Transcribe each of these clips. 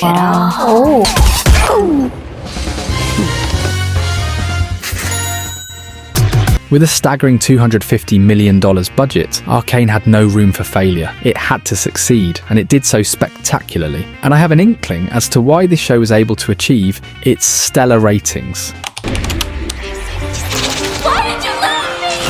Oh. With a staggering $250 million budget, Arcane had no room for failure. It had to succeed, and it did so spectacularly. And I have an inkling as to why this show was able to achieve its stellar ratings.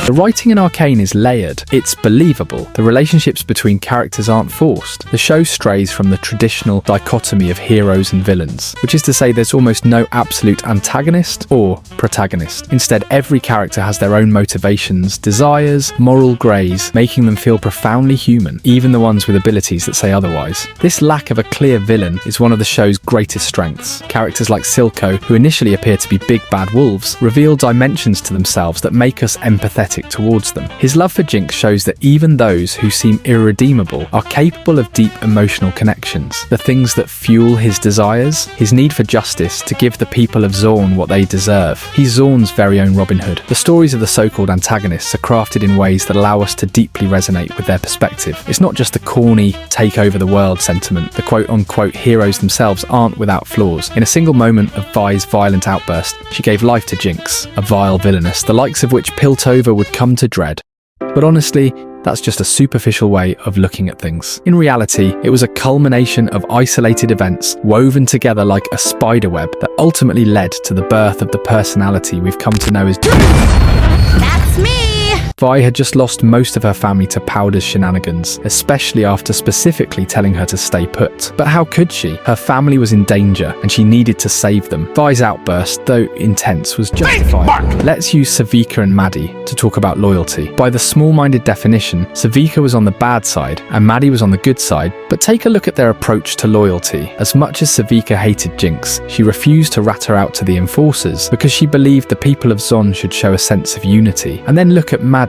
The writing in Arcane is layered, it's believable, the relationships between characters aren't forced. The show strays from the traditional dichotomy of heroes and villains, which is to say there's almost no absolute antagonist or protagonist. Instead, every character has their own motivations, desires, moral greys, making them feel profoundly human, even the ones with abilities that say otherwise. This lack of a clear villain is one of the show's greatest strengths. Characters like Silco, who initially appear to be big bad wolves, reveal dimensions to themselves that make us empathetic towards them. His love for Jinx shows that even those who seem irredeemable are capable of deep emotional connections, the things that fuel his desires, his need for justice to give the people of Zorn what they deserve. He's Zorn's very own Robin Hood. The stories of the so-called antagonists are crafted in ways that allow us to deeply resonate with their perspective. It's not just the corny, take over the world sentiment. The quote-unquote heroes themselves aren't without flaws. In a single moment of Vi's violent outburst, she gave life to Jinx, a vile villainess, the likes of which Piltover would come to dread. But honestly, that's just a superficial way of looking at things. In reality, it was a culmination of isolated events woven together like a spiderweb that ultimately led to the birth of the personality we've come to know as That's me! Vi had just lost most of her family to Powder's shenanigans, especially after specifically telling her to stay put. But how could she? Her family was in danger, and she needed to save them. Vi's outburst, though intense, was justifiable. Let's use Savika and Maddie to talk about loyalty. By the small-minded definition, Savika was on the bad side, and Maddie was on the good side, but take a look at their approach to loyalty. As much as Savika hated Jinx, she refused to rat her out to the enforcers, because she believed the people of Zon should show a sense of unity. And then look at Maddie,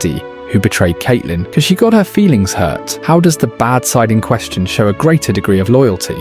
who betrayed Caitlyn because she got her feelings hurt. How does the bad side in question show a greater degree of loyalty?